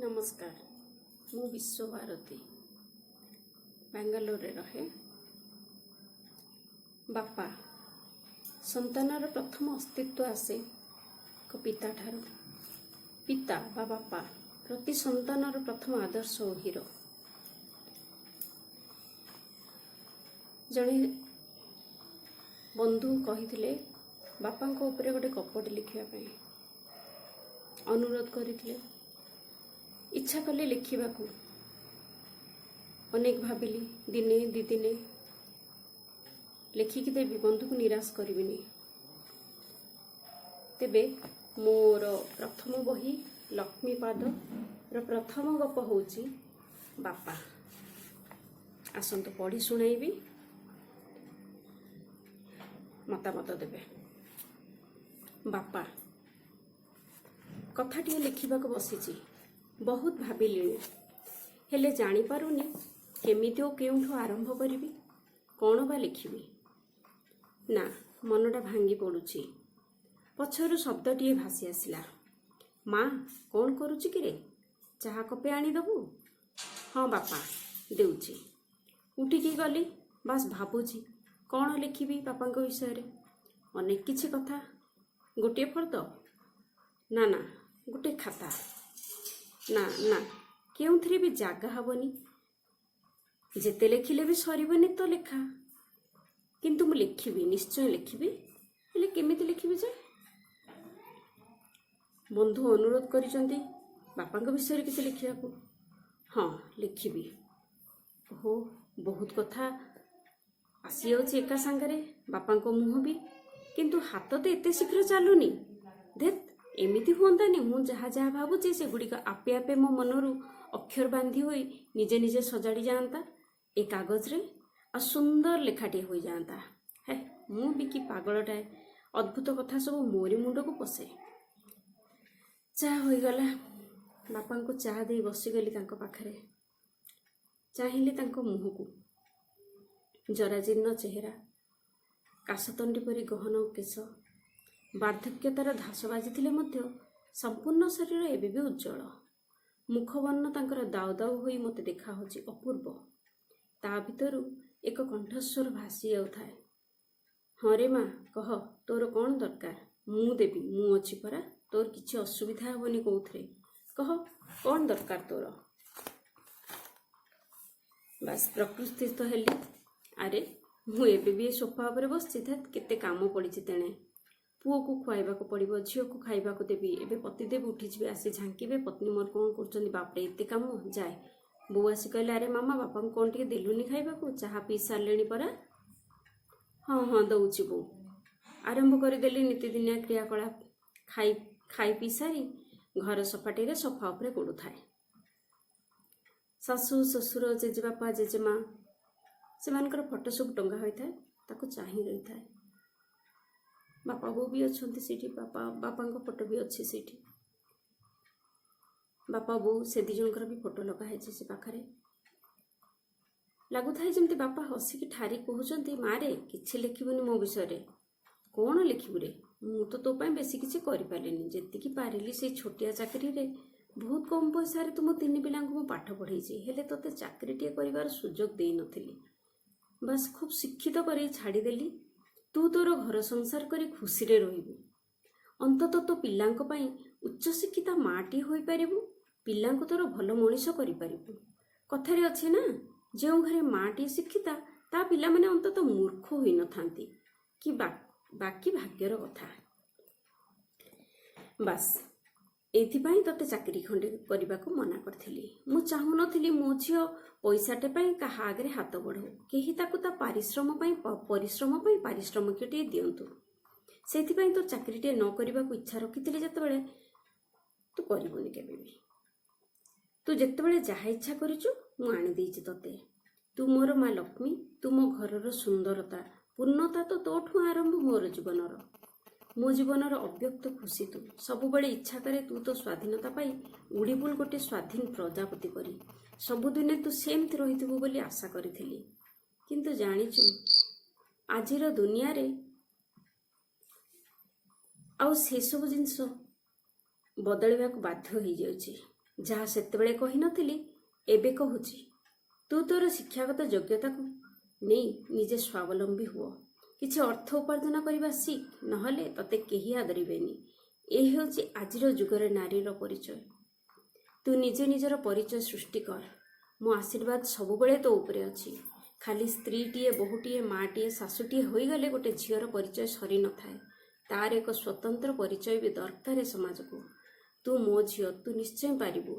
नमस्कार। मु विश्वभारती बेंगालोर रहे। बापा संतानर प्रथम अस्तित्व आसे पिता ठारू। पिता बा बापा प्रति संतानर प्रथम आदर्श और हीरो। जड़े बंधु कही बापा उपरे गोटे गपटे लिखापी अनुरोध करते। इच्छा कले लिखा अनेक भाविली दिने दी दिने लिखिकी देवी बंधु को निराश करिबिनी। तेबे मोर प्रथम बही लक्ष्मीपाद प्रथम गप होची बापा। आसंतु पढ़ी शुणाइबी, मतामत देबे। बापा कथाटी लिखा बसीची। बहुत भाविली हेले जानी पारुनी केमिति ओ केउठो आरंभ करी कौन बा लिखिबी। ना मनटा भांगी पड़ुची। पछरु शब्दटीए भासी आसिला। माँ कौन करुची कि रे? चाहा कपे आनी दबु? हाँ बापा देउची। उठिकी गली। बास भाबुची कौन लिखिबी बापा विषय। अनेक किछि कथा। गोटे फर्द ना ना गोटे खाता ना ना केउथरे भी जागा हबनी। जेते लिखिले भी सरबनी तो लेखा। किंतु मु लिखिबी, निश्चय लिखिबी। हेले केमिति लिखिबी जे? बंधु अनुरोध करिसंती बापा विषय किसी लिखिया को। हाँ लिखिबी। ओहो बहुत कथा आसी जाउछि एका संगरे। बापा मुह भी किंतु हाथ तो एते शीघ्र चलुनी। धेत एमिति हुअंतानी। मु जहा जहा भावुचे से गुड़िक आपे आपे मो मनरू अक्षर बांधी होई निजे निजे सजाड़ी जाता ए कागज रे। आ सुंदर लेखाटी हो जाता है। मु भी कि पागलटाए। अद्भुत कथा सब मोरी मुंड को पसे। चाह हो गला। बापा को चाह दे बसीगली तांको पाखरे। चाहिली तांको मुह को। जराजीर्ण चेहरा, काशतंडी परी गहन केश, वार्धक्यतार धास बाजिथिले मध्य संपूर्ण शरीर एबे भी उज्जवल। मुखवर्ण तांकर दाउ दाउ होई मते देखा होची अपूर्व। ता भितरु एक कंठस्वर भासी जाउथाए। हाँ रे माँ कह तोर कौन दरकार? मु देबी, मु अछि परा। तोर किछि असुविधा हेबनी कोउथरे। कह कौन दरकार तोर? बस प्रकृतिस्थ हेली। अरे मु एबे भी सोफा उपरे बसछि। केते काम पड़िछि तेणे। पुओ को खुआइबा को पड़िबो, झियो को खाइबा को देबी। एबे पतिदेव उठिଯିबे आसी झांकीबे पत्नी मोर कौन करछन्ती। बाप रे एते काम जाए। बो आसी कहले अरे मामा बापा को कौन टिके देलुनी खाइबा को? चाहा पी सारलेनी परा। हाँ हाँ दउछि बो। आरंभ कर देली नीतिदिनिया क्रियाकलाप। खाई पी सारी घर सफाटी सोफा उपरे गोड़ू थाए। सासू ससुर जेजेबापा जेजेमा सेमानकर फोटो सब टंगा होइथाए। ताको चाहि रही थाए। बापा बो भी अच्छे सीठी। बापा फोटो भी अच्छे सीठी। बापा बो से दी जनकर भी फोटो लगा है से पाखरे। लगुए जमती बापा हसिकी ठारी कहते मारे किछि लिखिबुनी मो विषय। कौन लिखिबु रे? मु तो तो बेसी किछि करि पारेनी। जेतिकी पारिली से छोटिया चाकरी रे बहुत कम पैसा रे तुम तीन पिला को पाठ पढ़ेछि। हेले तोते चाकरीटे करिवार सुजोग देई नथिली। बस खूब शिक्षित कर छाड़ीदेली। तू तोर घर संसार करी खुशी रे रहिबु। अंतत तो पिलांको पई उच्च शिक्षिता माटी होई पारिबु। पिलांको तोर भल मनीष करि पारिबु। कथारे अछि ना जेउ घरे माटी शिक्षिता ता पिला माने अंतत मूर्ख होई न थांती कि बाकी भाग्यर कथा। बस एथिपाई तते चाकरी खंडे करबा को मना करथिली। मु चाहू नथिली मो झियो पैसाटे पाई कहा आगे हाथ बढ़ो। केही ताकू ता परिश्रम पाई पारिश्रमिकटे दियंतु। सेथिपाई तो चाकरीटे न करबा को इच्छा रखिथिली। जेतेबेले तू करबोनी केबे भी। तू जेतेबेले जहा इच्छा करिचु मु आनी देइछि तते। तू मोर माँ लक्ष्मी। तू मो घरर सुंदरता पूर्णता तो तोठू आरंभ मोर जीवनर। मो जीवनर अव्यक्त खुशी तू। सबुबले इच्छा करे तू तो स्वाधीनता पाई उड़ीबुल गोटे स्वाधीन प्रजापति करी सबुदिने तू सेमती रहिथिबु बोली आशा करिथिली। किंतु जानिचु आजिर दुनिया रे आउ से सब जिनस बदलवाक बाध्य हो जाउछि। ଯାହା ସେତେବେଳେ କହିନଥିଲି ଏବେ କହୁଛି। ତୁ ତୋର ଶିକ୍ଷାଗତ ଯୋଗ୍ୟତାକୁ ନେଇ ନିଜେ ସ୍ୱାବଲମ୍ବୀ ହୁଅ। କିଛି ଅର୍ଥ ଉପାର୍ଜନ କରିବା ଶିଖ, ନହେଲେ ତତେ କେହି ଆଦରିବେନି। ଏ ହେଉଛି ଆଜିର ଯୁଗରେ ନାରୀର ପରିଚୟ। ତୁ ନିଜେ ନିଜର ପରିଚୟ ସୃଷ୍ଟି କର। ମୋ ଆଶୀର୍ବାଦ ସବୁବେଳେ ତୋ ଉପରେ ଅଛି। ଖାଲି ସ୍ତ୍ରୀଟିଏ, ବୋହୂଟିଏ, ମାଟିଏ, ଶାଶୁଟିଏ ହୋଇଗଲେ ଗୋଟେ ଝିଅର ପରିଚୟ ସରି ନଥାଏ। ତାର ଏକ ସ୍ୱତନ୍ତ୍ର ପରିଚୟ ବି ଦରକାର ସମାଜକୁ। ତୁ ମୋ ଝିଅ, ତୁ ନିଶ୍ଚୟ ପାରିବୁ।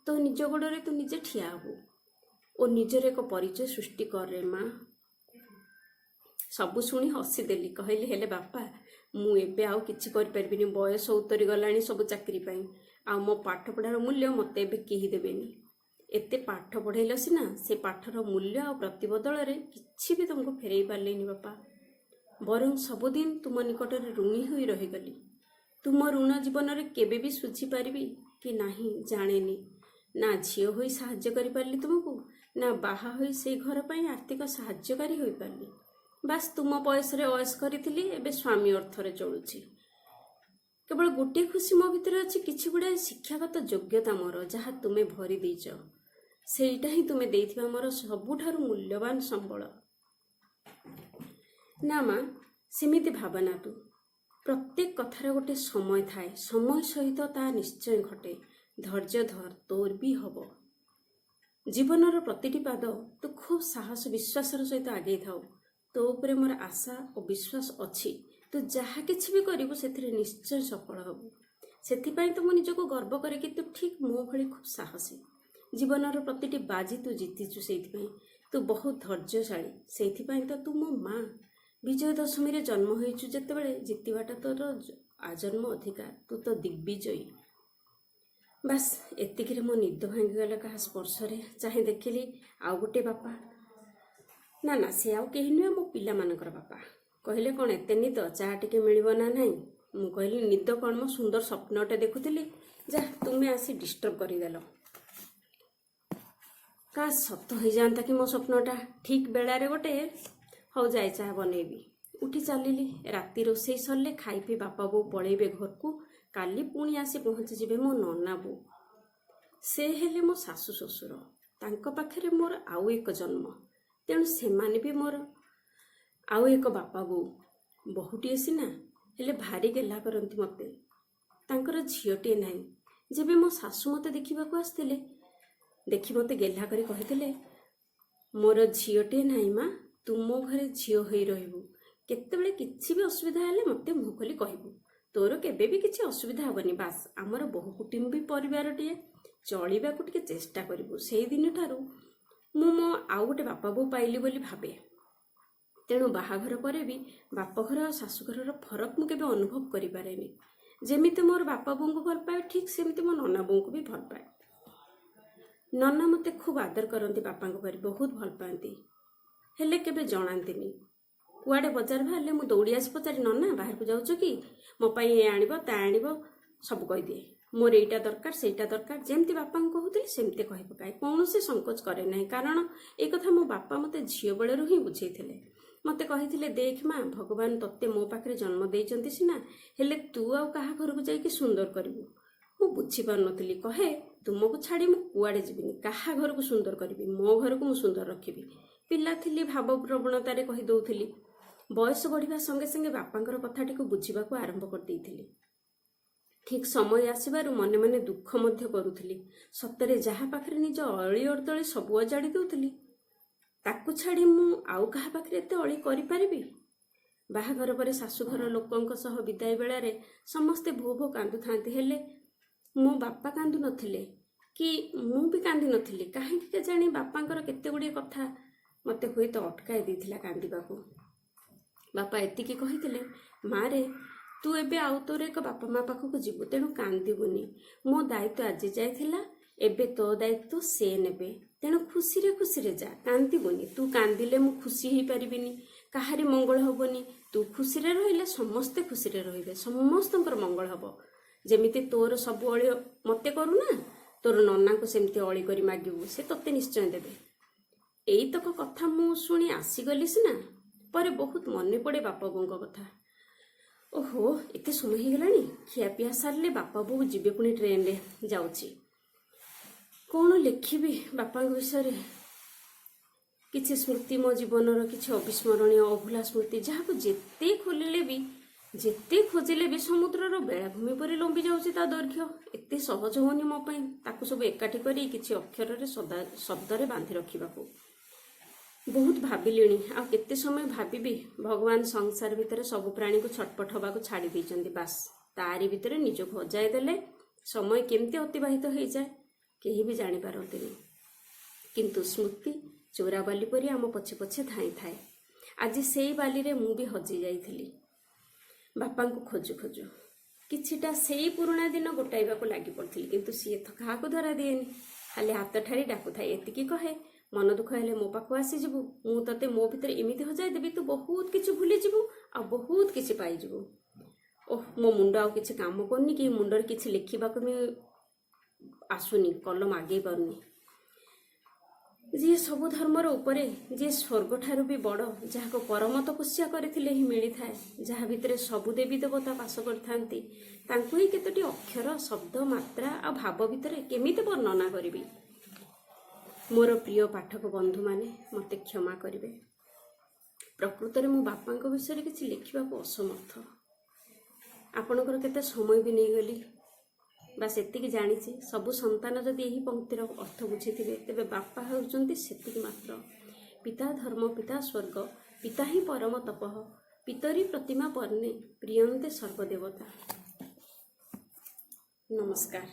ତୋ ନିଜ ଗୋଡ଼ରେ ତୁ ନିଜେ ଠିଆ ହେବୁ ଓ ନିଜର ଏକ ପରିଚୟ ସୃଷ୍ଟି କରରେ ମା। ସବୁ ଶୁଣି ହସିଦେଲି। କହିଲି, ହେଲେ ବାପା, ମୁଁ ଏବେ ଆଉ କିଛି କରିପାରିବିନି। ବୟସ ଉତରି ଗଲାଣି ସବୁ ଚାକିରି ପାଇଁ। ଆଉ ମୋ ପାଠପଢ଼ାର ମୂଲ୍ୟ ମୋତେ ଏବେ କେହି ଦେବେନି। ଏତେ ପାଠ ପଢ଼େଇଲ ସିନା, ସେ ପାଠର ମୂଲ୍ୟ ଆଉ ପ୍ରତିବଦଳରେ କିଛି ବି ତୁମକୁ ଫେରେଇ ପାରିଲିନି ବାପା। ବରଂ ସବୁଦିନ ତୁମ ନିକଟରେ ଋଣୀ ହୋଇ ରହିଗଲି। ତୁମ ଋଣ ଜୀବନରେ କେବେ ବି ଶୁଝିପାରିବି କି ନାହିଁ ଜାଣେନି। ନା ଝିଅ ହୋଇ ସାହାଯ୍ୟ କରିପାରିଲି ତୁମକୁ, ନା ବାହା ହୋଇ ସେଇ ଘର ପାଇଁ ଆର୍ଥିକ ସାହାଯ୍ୟକାରୀ ହୋଇପାରିଲି। ବାସ୍ ତୁମ ବୟସରେ ଅୟସ କରିଥିଲି, ଏବେ ସ୍ୱାମୀ ଅର୍ଥରେ ଚଳୁଛି। କେବଳ ଗୋଟିଏ ଖୁସି ମୋ ଭିତରେ ଅଛି, କିଛି ଗୁଡ଼ାଏ ଶିକ୍ଷାଗତ ଯୋଗ୍ୟତା ମୋର, ଯାହା ତୁମେ ଭରି ଦେଇଛ। ସେଇଟା ହିଁ ତୁମେ ଦେଇଥିବା ମୋର ସବୁଠାରୁ ମୂଲ୍ୟବାନ ସମ୍ବଳ। ନା ମା, ସେମିତି ଭାବନା ତୁ। ପ୍ରତ୍ୟେକ କଥାର ଗୋଟେ ସମୟ ଥାଏ। ସମୟ ସହିତ ତାହା ନିଶ୍ଚୟ ଘଟେ। ଧୈର୍ଯ୍ୟ ଧର, ତୋର ବି ହବ। ଜୀବନର ପ୍ରତିଟି ପାଦ ତୁ ଖୁବ୍ ସାହସ ବିଶ୍ୱାସର ସହିତ ଆଗେଇ ଥାଉ। ତୋ ଉପରେ ମୋର ଆଶା ଓ ବିଶ୍ୱାସ ଅଛି। ତୁ ଯାହା କିଛି ବି କରିବୁ ସେଥିରେ ନିଶ୍ଚୟ ସଫଳ ହେବୁ। ସେଥିପାଇଁ ତ ମୁଁ ନିଜକୁ ଗର୍ବ କରେ କି ତୁ ଠିକ୍ ମୋ ଭଳି ଖୁବ୍ ସାହସୀ। ଜୀବନର ପ୍ରତିଟି ବାଜି ତୁ ଜିତିଛୁ। ସେଇଥିପାଇଁ ତୁ ବହୁତ ଧୈର୍ଯ୍ୟଶାଳୀ। ସେଇଥିପାଇଁ ତ ତୁ ମୋ ମା। ବିଜୟ ଦଶମୀରେ ଜନ୍ମ ହୋଇଛୁ ଯେତେବେଳେ, ଜିତିବାଟା ତୋର ଆଜନ୍ମ ଅଧିକାର। ତୁ ତ ଦିଗ୍ବିଜୟୀ। ବାସ୍ ଏତିକିରେ ମୋ ନିଦ ଭାଙ୍ଗିଗଲା କାହା ସ୍ପର୍ଶରେ। ଚାହିଁ ଦେଖିଲି ଆଉ ଗୋଟେ ବାପା। ନା ନା, ସେ ଆଉ କେହି ନୁହେଁ, ମୋ ପିଲାମାନଙ୍କର ବାପା। କହିଲେ, କ'ଣ ଏତେ ନିଦ, ଚା' ଟିକେ ମିଳିବ ନା ନାହିଁ? ମୁଁ କହିଲି, ନିଦ କ'ଣ, ମୋ ସୁନ୍ଦର ସ୍ୱପ୍ନଟେ ଦେଖୁଥିଲି। ଯାହା ତୁମେ ଆସି ଡିଷ୍ଟର୍ବ କରିଦେଲ। କାଶ ସତ ହେଇଯାଆନ୍ତା କି ମୋ ସ୍ୱପ୍ନଟା। ଠିକ୍ ବେଳାରେ ଗୋଟେ। ହଉ ଯାଏ ଚା' ବନେଇବି। ଉଠି ଚାଲିଲି। ରାତି ରୋଷେଇ ସରିଲେ ଖାଇ ପିଇ ବାପା ବୋଉ ପଳେଇବେ ଘରକୁ। କାଲି ପୁଣି ଆସି ପହଞ୍ଚିଯିବେ ମୋ ନନା ବୋଉ। ସେ ହେଲେ ମୋ ଶାଶୁ ଶ୍ୱଶୁର। ତାଙ୍କ ପାଖରେ ମୋର ଆଉ ଏକ ଜନ୍ମ। ତେଣୁ ସେମାନେ ବି ମୋର ଆଉ ଏକ ବାପା ବୋଉ। ବୋହୂଟିଏ ସିନା, ହେଲେ ଭାରି ଗେହ୍ଲା କରନ୍ତି ମୋତେ। ତାଙ୍କର ଝିଅଟିଏ ନାହିଁ। ଯେବେ ମୋ ଶାଶୁ ମୋତେ ଦେଖିବାକୁ ଆସିଥିଲେ, ଦେଖି ମୋତେ ଗେହ୍ଲା କରି କହିଥିଲେ, ମୋର ଝିଅଟିଏ ନାହିଁ ମା, ତୁ ମୋ ଘରେ ଝିଅ ହୋଇ ରହିବୁ। କେତେବେଳେ କିଛି ବି ଅସୁବିଧା ହେଲେ ମୋତେ ମୁହଁ ଖୋଲି କହିବୁ। ତୋର କେବେ ବି କିଛି ଅସୁବିଧା ହେବନି। ବାସ୍ ଆମର ବହୁ କୁଟୁମ୍ବୀ ପରିବାରଟିଏ, ଚଳିବାକୁ ଟିକେ ଚେଷ୍ଟା କରିବୁ। ସେଇ ଦିନଠାରୁ ମୁଁ ମୋ ଆଉ ଗୋଟେ ବାପା ବୋଉ ପାଇଲି ବୋଲି ଭାବେ। ତେଣୁ ବାହାଘର ପରେ ବି ବାପଘର ଆଉ ଶାଶୁଘରର ଫରକ ମୁଁ କେବେ ଅନୁଭବ କରିପାରେନି। ଯେମିତି ମୋର ବାପା ବୋଉଙ୍କୁ ଭଲ ପାଏ, ଠିକ୍ ସେମିତି ମୋ ନନା ବୋଉଙ୍କୁ ବି ଭଲ ପାଏ। ନନା ମୋତେ ଖୁବ୍ ଆଦର କରନ୍ତି, ବାପାଙ୍କ ପରି ବହୁତ ଭଲ ପାଆନ୍ତି। ହେଲେ କେବେ ଜଣାନ୍ତିନି। କୁଆଡ଼େ ବଜାର ବାହାରିଲେ ମୁଁ ଦୌଡ଼ି ଆସି ପଚାରି, ନନା ବାହାରକୁ ଯାଉଛ କି? ମୋ ପାଇଁ ଏ ଆଣିବ, ତା ଆଣିବ, ସବୁ କହିଦିଏ। ମୋର ଏଇଟା ଦରକାର, ସେଇଟା ଦରକାର। ଯେମିତି ବାପାଙ୍କୁ କହୁଥିଲି ସେମିତି କହି ପକାଏ। କୌଣସି ସଂକୋଚ କରେ ନାହିଁ। କାରଣ ଏ କଥା ମୋ ବାପା ମୋତେ ଝିଅ ବେଳରୁ ହିଁ ବୁଝେଇଥିଲେ। ମୋତେ କହିଥିଲେ, ଦେଖ ମା, ଭଗବାନ ତୋତେ ମୋ ପାଖରେ ଜନ୍ମ ଦେଇଛନ୍ତି ସିନା, ହେଲେ ତୁ ଆଉ କାହା ଘରକୁ ଯାଇକି ସୁନ୍ଦର କରିବୁ। ମୁଁ ବୁଝିପାରୁନଥିଲି। କହେ, ତୁମକୁ ଛାଡ଼ି ମୁଁ କୁଆଡ଼େ ଯିବିନି। କାହା ଘରକୁ ସୁନ୍ଦର କରିବି? ମୋ ଘରକୁ ମୁଁ ସୁନ୍ଦର ରଖିବି। ପିଲା ଥିଲି, ଭାବ ପ୍ରବଣତାରେ କହିଦେଉଥିଲି। ବୟସ ବଢ଼ିବା ସଙ୍ଗେ ସଙ୍ଗେ ବାପାଙ୍କର କଥାଟିକୁ ବୁଝିବାକୁ ଆରମ୍ଭ କରିଦେଇଥିଲି। ଠିକ୍ ସମୟ ଆସିବାରୁ ମନେ ମନେ ଦୁଃଖ ମଧ୍ୟ କରୁଥିଲି। ସତରେ ଯାହା ପାଖରେ ନିଜ ଅଳି ଅର୍ଦଳି ସବୁ ଅଜାଡ଼ି ଦେଉଥିଲି, ତାକୁ ଛାଡ଼ି ମୁଁ ଆଉ କାହା ପାଖରେ ଏତେ ଅଳି କରିପାରିବି? ବାହାଘର ପରେ ଶାଶୁଘର ଲୋକଙ୍କ ସହ ବିଦାୟ ବେଳାରେ ସମସ୍ତେ ଭୋ ଭୋ କାନ୍ଦୁଥାନ୍ତି। ହେଲେ ମୋ ବାପା କାନ୍ଦୁ ନଥିଲେ କି ମୁଁ ବି କାନ୍ଦି ନଥିଲି। କାହିଁକି କେଜାଣି ବାପାଙ୍କର କେତେ ଗୁଡ଼ିଏ କଥା ମୋତେ ହୁଏତ ଅଟକାଇ ଦେଇଥିଲା କାନ୍ଦିବାକୁ। ବାପା ଏତିକି କହିଥିଲେ, ମାରେ, ତୁ ଏବେ ଆଉ ତୋର ଏକ ବାପା ମା ପାଖକୁ ଯିବୁ, ତେଣୁ କାନ୍ଦିବୁନି। ମୋ ଦାୟିତ୍ୱ ଆଜି ଯାଏ ଥିଲା, ଏବେ ତୋ ଦାୟିତ୍ୱ ସେ ନେବେ। ତେଣୁ ଖୁସିରେ ଖୁସିରେ ଯା, କାନ୍ଦିବୁନି। ତୁ କାନ୍ଦିଲେ ମୁଁ ଖୁସି ହେଇପାରିବିନି, କାହାରି ମଙ୍ଗଳ ହବନି। ତୁ ଖୁସିରେ ରହିଲେ ସମସ୍ତେ ଖୁସିରେ ରହିବେ, ସମସ୍ତଙ୍କର ମଙ୍ଗଳ ହବ। ଯେମିତି ତୋର ସବୁ ଅଳି ମୋତେ କରୁନା, ତୋର ନନାଙ୍କୁ ସେମିତି ଅଳି କରି ମାଗିବୁ, ସେ ତୋତେ ନିଶ୍ଚୟ ଦେବେ। ଏଇତକ କଥା ମୁଁ ଶୁଣି ଆସିଗଲି ସିନା, ପରେ ବହୁତ ମନେ ପଡ଼େ ବାପା ବୋଉଙ୍କ କଥା। ଓହୋ, ଏତେ ସମୟ ହେଇଗଲାଣି। ଖିଆପିଆ ସାରିଲେ ବାପା ବୋଉ ଯିବେ ପୁଣି ଟ୍ରେନରେ। ଯାଉଛି। कौन लिखिबी बापा विषय किसी स्मृति मो जीवनर किसी अविस्मरणीय अभूला स्मृति जहाँ को जेते खोलिले भी जेते खोजिले भी समुद्रर बेलाभूमि पर लंबी जाऊँगी ता दैर्घ्य एत सहज होनी मो पाई ताकू सब एकाठी करी किसी अक्षर शब्द बांधि रखा बहुत भाविली आ केते समय भावी भगवान संसार भितर सब प्राणी को छटपट हवा को छाड़ी देइचंदी बास तारी भितर निज को हजाई देले समय केमती अतिबाहित हो जाए केही भी जानी पारंतिनी किंतु स्मृति चोरा बाली परी आम पछे पछे धाई थाए आज से बाली रे मु भी हजी जाइथिली बापा को खोजु खोजु किछिटा सेई पुराना दिन गोटाइबा लगी पड़ती किंतु सी तो क्या धरा दिएनि खाली हाथ ठारी डाकू थाए एतिकी कहे मन दुख हेले मो पाखु आसीजु मु तते मो भितर एमिति हजाई देबी तू बहुत किछि भूली जिवु आ बहुत किछि पाई जिवु ओह मो मुंड आ किछि काम करनी कि मुंडर किछि लिखिबाकु मी आसुनी कलम आगे पारुनी जी सबु धर्मर उपरे जी स्वर्ग ठारू भी बड़ जहाँ को परम तपस्या करथिले ही मिली थाए जहाँ भितर सबु देवी देवता वास करथांती तांकु ही केतोटी अक्षर शब्द मात्रा आ भाव भितर केमिति वर्णना करिबी मोर प्रिय पाठक बंधु माने मते क्षमा करिवे प्रकृत में मो बापा विषय किसी लिखा असमर्थ आपणकर केते समय भी नहीं गली बास एतिकी जानी सबु संतान जदि यही पंक्तिर अर्थ बुझी तेबे बापा होउचंती सेतिकी मात्र पिता धर्म पिता स्वर्ग पिता ही परम तपः पितरी प्रतिमा पर्णे प्रियंते सर्वदेवता। नमस्कार।